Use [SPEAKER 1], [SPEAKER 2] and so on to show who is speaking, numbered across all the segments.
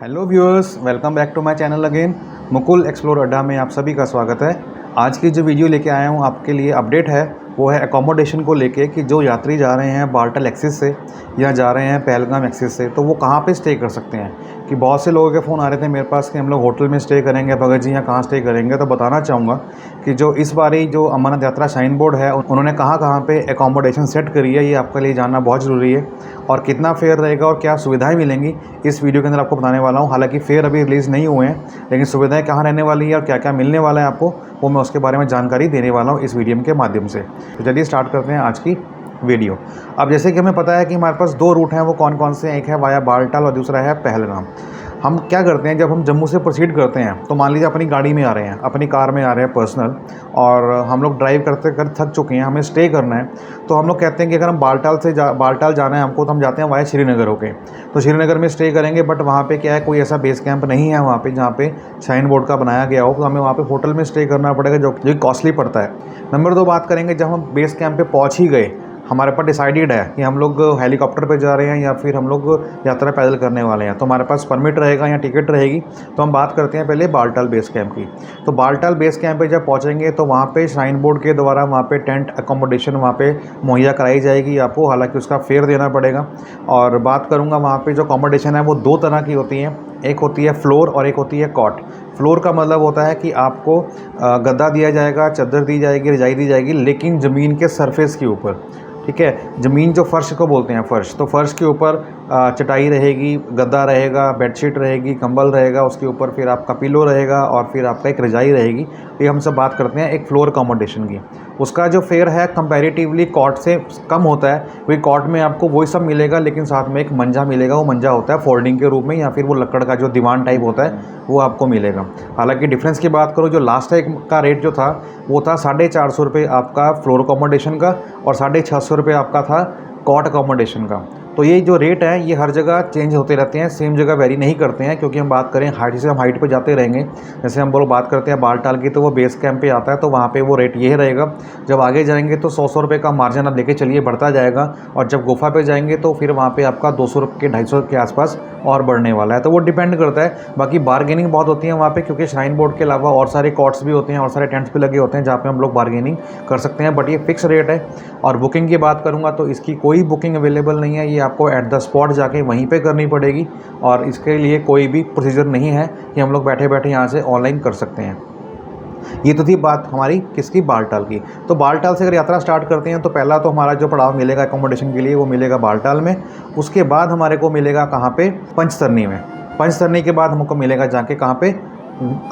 [SPEAKER 1] Hello viewers, welcome back to my channel again. Mukul explore Adda में आप सभी का स्वागत है। आज की जो वीडियो लेके आया हूँ आपके लिए अपडेट है वो है एकोमोडेशन को लेके कि जो यात्री जा रहे हैं बाल्टल एक्सिस से या जा रहे हैं पहलगाम एक्सिस से तो वो कहाँ पे स्टे कर सकते हैं। कि बहुत से लोगों के फ़ोन आ रहे थे मेरे पास कि हम लोग होटल में स्टे करेंगे, भगत जी यहाँ कहाँ स्टे करेंगे। तो बताना चाहूँगा कि जो इस बारी जो अमरनाथ यात्रा शाइन बोर्ड है उन्होंने कहाँ पे एकोमोडेशन सेट करी है, ये आपके लिए जानना बहुत ज़रूरी है। और कितना फेयर रहेगा और क्या सुविधाएं मिलेंगी इस वीडियो के अंदर आपको बताने वाला हूँ। हालांकि फेयर अभी रिलीज़ नहीं हुए हैं, लेकिन सुविधाएं कहाँ रहने वाली है और क्या क्या मिलने वाला है आपको, वो मैं उसके बारे में जानकारी देने वाला हूँ इस वीडियो के माध्यम से। तो चलिए स्टार्ट करते हैं आज की वीडियो। अब जैसे कि हमें पता है कि हमारे पास दो रूट हैं, वो कौन कौन से हैं। एक है वाया बाल्टाल और दूसरा है पहलगाम। हम क्या करते हैं, जब हम जम्मू से प्रोसीड करते हैं तो मान लीजिए अपनी गाड़ी में आ रहे हैं, अपनी कार में आ रहे हैं पर्सनल, और हम लोग ड्राइव करते कर थक चुके हैं, हमें स्टे करना है। तो हम लोग कहते हैं कि अगर हम बाल्टाल जाना है हमको, तो हम जाते हैं वाया श्रीनगर होके। तो श्रीनगर में स्टे करेंगे, बट वहाँ पे क्या है, कोई ऐसा बेस कैंप नहीं है वहाँ पे जहाँ पे शाइन बोर्ड का बनाया गया हो, तो हमें वहाँ पे होटल में स्टे करना पड़ेगा, जो कॉस्टली पड़ता है। नंबर 2 बात करेंगे, जब हम बेस कैंप पे पहुँच ही गए, हमारे पास डिसाइडेड है कि हम लोग हेलीकॉप्टर पे जा रहे हैं या फिर हम लोग यात्रा पैदल करने वाले हैं, तो हमारे पास परमिट रहेगा या टिकट रहेगी। तो हम बात करते हैं पहले बाल्टाल बेस कैंप की। तो बाल्टाल बेस कैंप पे जब पहुंचेंगे तो वहाँ पे श्राइन बोर्ड के द्वारा वहाँ पे टेंट अकोमोडेशन वहाँ पे मुहैया कराई जाएगी आपको, हालांकि उसका फेयर देना पड़ेगा। और बात करूँगा वहाँ पर जो अकोमोडेशन है वो दो तरह की होती हैं, एक होती है फ्लोर और एक होती है कॉट। फ्लोर का मतलब होता है कि आपको गद्दा दिया जाएगा, चादर दी जाएगी, रजाई दी जाएगी, लेकिन ज़मीन के सरफेस के ऊपर। ठीक है, ज़मीन जो फ़र्श को बोलते हैं फ़र्श, तो फ़र्श के ऊपर चटाई रहेगी, गद्दा रहेगा, बेडशीट रहेगी, कंबल रहेगा, उसके ऊपर फिर आपका पिलो रहेगा और फिर आपका एक रजाई रहेगी। ये हम सब बात करते हैं एक फ्लोर अकोमोडेशन की। उसका जो फेयर है कंपैरेटिवली कॉट से कम होता है, क्योंकि कॉट में आपको वही सब मिलेगा, लेकिन साथ में एक मंजा मिलेगा। वो मंजा होता है फोल्डिंग के रूप में, या फिर वो लकड़ का जो दीवान टाइप होता है वो आपको मिलेगा। हालांकि डिफरेंस की बात करो, जो लास्ट टाइम का रेट जो था वो था 450 रुपये आपका फ्लोर अकोमोडेशन का और 650 रुपये आपका था कॉट अकोमोडेशन का। तो ये जो रेट है ये हर जगह चेंज होते रहते हैं, सेम जगह वेरी नहीं करते हैं, क्योंकि हम बात करें हाइट से, हम हाइट पे जाते रहेंगे। जैसे हम बात करते हैं बाल्टाल की, तो वो बेस कैंप पे आता है, तो वहाँ पे वो रेट ये रहेगा। जब आगे जाएंगे तो 100 रुपये का मार्जिन आप लेके चलिए, बढ़ता जाएगा। और जब गुफा पे जाएंगे तो फिर वहाँ पे आपका 200 रुपये 250 के आसपास और बढ़ने वाला है। तो वो डिपेंड करता है। बाकी बार्गेनिंग बहुत होती है वहाँ पे, क्योंकि श्राइन बोर्ड के अलावा और सारे कॉट्स भी होते हैं और सारे टेंट्स भी लगे होते हैं जहाँ पे हम लोग बार्गेनिंग कर सकते हैं, बट ये फिक्स रेट है। और बुकिंग की बात करूँगा तो इसकी कोई बुकिंग अवेलेबल नहीं है, ये आपको एट द स्पॉट जाके वहीं पे करनी पड़ेगी। और इसके लिए कोई भी प्रोसीजर नहीं है कि हम लोग बैठे बैठे यहाँ से ऑनलाइन कर सकते हैं। ये तो थी बात हमारी किसकी, बाल्टाल की। तो बाल्टाल से अगर यात्रा स्टार्ट करते हैं तो पहला तो हमारा जो पड़ाव मिलेगा एकोमोडेशन के लिए वो मिलेगा बाल्टाल में। उसके बाद हमारे को मिलेगा कहाँ पे, पंचतरनी में। पंचतरनी के बाद हमको मिलेगा जाके कहाँ पे,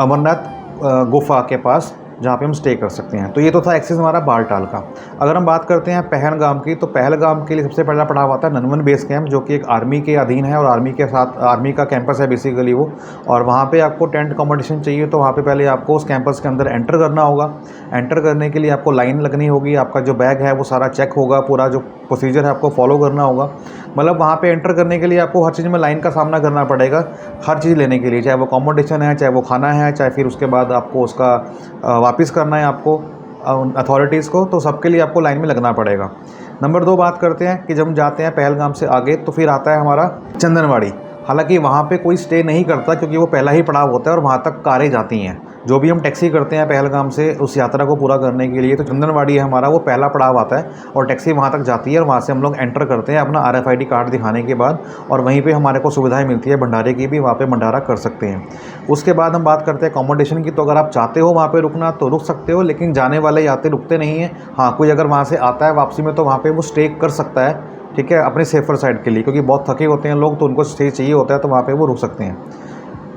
[SPEAKER 1] अमरनाथ गुफा के पास, जहाँ पे हम स्टे कर सकते हैं। तो ये तो था एक्सेस हमारा बाल्टाल का। अगर हम बात करते हैं पहलगाम की, तो पहलगाम के लिए सबसे पहला पड़ाव आता है ननवन बेस कैंप, जो कि एक आर्मी के अधीन है और आर्मी के साथ आर्मी का कैंपस है बेसिकली वो। और वहाँ पे आपको टेंट अकोमोडेशन चाहिए, तो वहाँ पे पहले आपको उस कैंपस के अंदर एंटर करना होगा। एंटर करने के लिए आपको लाइन लगनी होगी, आपका जो बैग है वो सारा चेक होगा, पूरा जो प्रोसीजर है आपको फॉलो करना होगा। मतलब वहाँ पे एंटर करने के लिए आपको हर चीज़ में लाइन का सामना करना पड़ेगा, हर चीज़ लेने के लिए, चाहे वो अकोमोडेशन है, चाहे वो खाना है, चाहे फिर उसके बाद आपको उसका वापस करना है आपको अथॉरिटीज़ को, तो सबके लिए आपको लाइन में लगना पड़ेगा। नंबर 2 बात करते हैं कि जब हम जाते हैं पहलगाम से आगे तो फिर आता है हमारा चंदनवाड़ी। हालांकि वहाँ पे कोई स्टे नहीं करता, क्योंकि वो पहला ही पड़ाव होता है और वहाँ तक कारें जाती हैं। जो भी हम टैक्सी करते हैं पहलगाम से उस यात्रा को पूरा करने के लिए, तो चंदनवाड़ी है हमारा, वो पहला पड़ाव आता है और टैक्सी वहाँ तक जाती है और वहाँ से हम लोग एंटर करते हैं अपना RFID कार्ड दिखाने के बाद, और वहीं पे हमारे को सुविधाएं मिलती है भंडारे की भी, वहाँ पे भंडारा कर सकते हैं। उसके बाद हम बात करते हैं अकोमोडेशन की। तो अगर आप चाहते हो वहाँ पर रुकना तो रुक सकते हो, लेकिन जाने वाले यात्री रुकते नहीं हैं। हाँ, कोई अगर वहाँ से आता है वापसी में तो वहाँ पर वो स्टे कर सकता है, ठीक है, अपने सेफर साइड के लिए, क्योंकि बहुत थके होते हैं लोग, तो उनको स्टे चाहिए होता है, तो वहाँ पे वो रुक सकते हैं।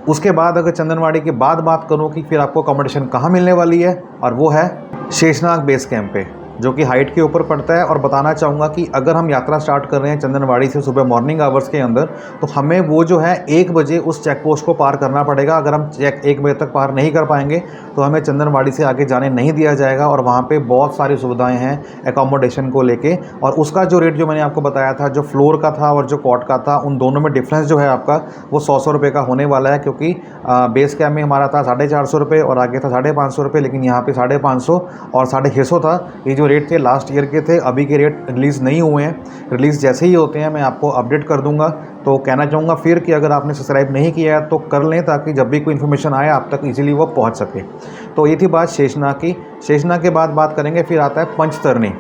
[SPEAKER 1] उसके बाद अगर चंदनवाड़ी के बाद बात करूँ कि फिर आपको अकोमोडेशन कहाँ मिलने वाली है, और वो है शेषनाग बेस कैंप पे, जो कि हाइट के ऊपर पड़ता है। और बताना चाहूँगा कि अगर हम यात्रा स्टार्ट कर रहे हैं चंदनवाड़ी से सुबह मॉर्निंग आवर्स के अंदर, तो हमें वो जो है 1 बजे उस चेक पोस्ट को पार करना पड़ेगा। अगर हम चेक 1 बजे तक पार नहीं कर पाएंगे तो हमें चंदनवाड़ी से आगे जाने नहीं दिया जाएगा। और वहाँ पे बहुत सारी सुविधाएं हैं एकोमोडेशन को लेके। और उसका जो रेट जो मैंने आपको बताया था, जो फ्लोर का था और जो कॉट का था, उन दोनों में डिफरेंस जो है आपका वो 100 रुपये का होने वाला है, क्योंकि बेस कैम्प में हमारा था 450 रुपये और आगे था 550 रुपये, लेकिन यहाँ पे 550 और 650 था। ये जो रेट थे लास्ट ईयर के थे, अभी के रेट रिलीज़ नहीं हुए हैं। रिलीज़ जैसे ही होते हैं मैं आपको अपडेट कर दूंगा। तो कहना चाहूँगा फिर कि अगर आपने सब्सक्राइब नहीं किया है तो कर लें, ताकि जब भी कोई इन्फॉर्मेशन आए आप तक इजीली वो पहुँच सके। तो ये थी बात शेषनाग की। शेषनाग के बाद बात करेंगे, फिर आता है पंचतरणी।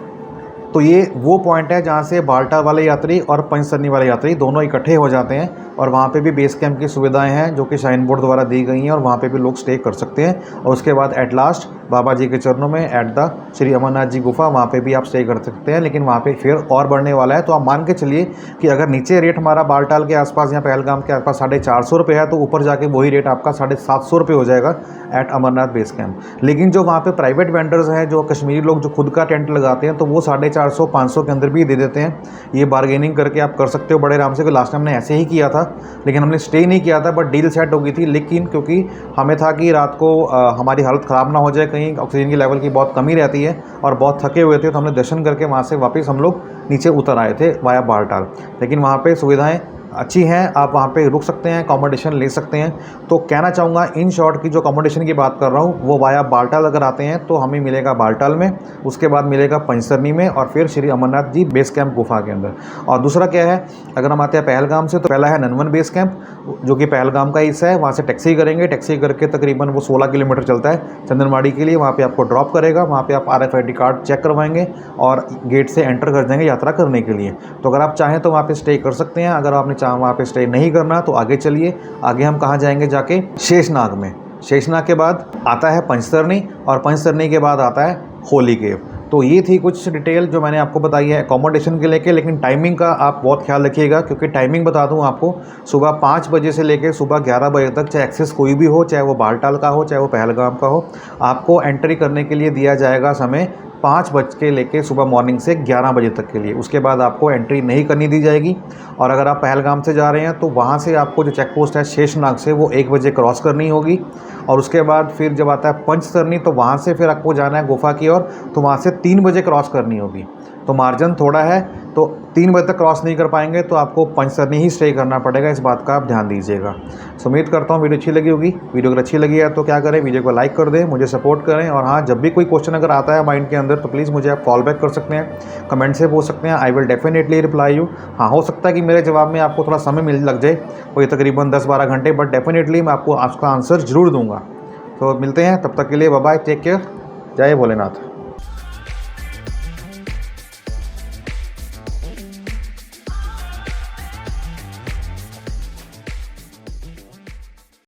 [SPEAKER 1] तो ये वो पॉइंट है जहाँ से बाल्टा वाले यात्री और पंचतरणी वाले यात्री दोनों इकट्ठे हो जाते हैं, और वहाँ पे भी बेस कैंप की सुविधाएं हैं जो कि शाइन बोर्ड द्वारा दी गई हैं, और वहाँ पे भी लोग स्टे कर सकते हैं। और उसके बाद एट लास्ट बाबा जी के चरणों में एट द श्री अमरनाथ जी गुफा, वहाँ पे भी आप स्टे कर सकते हैं। लेकिन वहाँ पे फिर और बढ़ने वाला है। तो आप मान के चलिए कि अगर नीचे रेट हमारा बालटाल के आसपास या पहलगाम के आसपास 450 रुपये है, तो ऊपर जाके वही रेट आपका 750 रुपये हो जाएगा एट अमरनाथ बेस कैंप। लेकिन जो वहाँ पे प्राइवेट वेंडर्स हैं, जो कश्मीरी लोग जो खुद का टेंट लगाते हैं, तो वो 450-500 के अंदर भी दे देते हैं। ये बार्गेनिंग करके आप कर सकते हो बड़े आराम से। लास्ट टाइम हमने ऐसे ही किया था, लेकिन हमने स्टे नहीं किया था, बट डील सेट हो गई थी। लेकिन क्योंकि हमें था कि रात को हमारी हालत ख़राब ना हो जाए, कहीं ऑक्सीजन की लेवल की बहुत कमी रहती है, और बहुत थके हुए थे, तो हमने दर्शन करके वहाँ से वापस हम लोग नीचे उतर आए थे वाया बालटाल। लेकिन वहाँ पे सुविधाएं अच्छी हैं, आप वहाँ पे रुक सकते हैं, अकोमोडेशन ले सकते हैं। तो कहना चाहूँगा इन शॉर्ट की जो अकोमोडेशन की बात कर रहा हूँ वो वाया बालटाल अगर आते हैं तो हमें मिलेगा बालटाल में, उसके बाद मिलेगा पंचतरणी में, और फिर श्री अमरनाथ जी बेस कैंप गुफा के अंदर। और दूसरा क्या है, अगर हम आते हैं पहलगाम से, तो पहला है ननवन बेस कैंप जो कि पहलगाम का हिस्सा है। वहाँ से टैक्सी करेंगे, टैक्सी करके तकरीबन वो 16 किलोमीटर चलता है चंदनवाड़ी के लिए। वहाँ पे आपको ड्रॉप करेगा, वहाँ पे आप RFID कार्ड चेक करवाएंगे और गेट से एंटर कर जाएंगे यात्रा करने के लिए। तो अगर आप चाहें तो वहाँ पे स्टे कर सकते हैं। अगर आपने चाहा वहाँ पे स्टे नहीं करना तो आगे चलिए, आगे हम कहाँ जाएंगे जाके, शेषनाग में। शेषनाग के बाद आता है पंचतरणी, और पंचतरणी के बाद आता है होली केव। तो ये थी कुछ डिटेल जो मैंने आपको बताई है अकोमोडेशन के लेके। लेकिन टाइमिंग का आप बहुत ख्याल रखिएगा, क्योंकि टाइमिंग बता दूं आपको, सुबह 5 बजे से लेकर सुबह 11 बजे तक, चाहे एक्सेस कोई भी हो, चाहे वो बालटाल का हो, चाहे वो पहलगाम का हो, आपको एंट्री करने के लिए दिया जाएगा समय 5 बज के लेके सुबह मॉर्निंग से 11 बजे तक के लिए। उसके बाद आपको एंट्री नहीं करनी दी जाएगी। और अगर आप पहलगाम से जा रहे हैं तो वहाँ से आपको जो चेक पोस्ट है शेषनाग से, वो 1 बजे क्रॉस करनी होगी। और उसके बाद फिर जब आता है पंचतरणी, तो वहाँ से फिर आपको जाना है गुफा की ओर, तो वहाँ से 3 बजे क्रॉस करनी होगी। तो मार्जिन थोड़ा है, तो 3 बजे तक क्रॉस नहीं कर पाएंगे तो आपको पंचतरणी ही स्टे करना पड़ेगा। इस बात का आप ध्यान दीजिएगा। सो उम्मीद करता हूँ वीडियो अच्छी लगी होगी। वीडियो अगर अच्छी लगी है तो क्या करें, वीडियो को लाइक कर दें, मुझे सपोर्ट करें। और हाँ, जब भी कोई क्वेश्चन अगर आता है माइंड के अंदर तो प्लीज़ मुझे आप कॉल बैक कर सकते हैं, कमेंट से पूछ सकते हैं। I will definitely reply you. हाँ, हो सकता है कि मेरे जवाब में आपको थोड़ा समय मिल लग जाए, कोई तकरीबन 10-12 घंटे, बट डेफिनेटली मैं आपको आपका आंसर ज़रूर दूँगा। तो मिलते हैं, तब तक के लिए बाय बाय, टेक केयर, जय भोलेनाथ।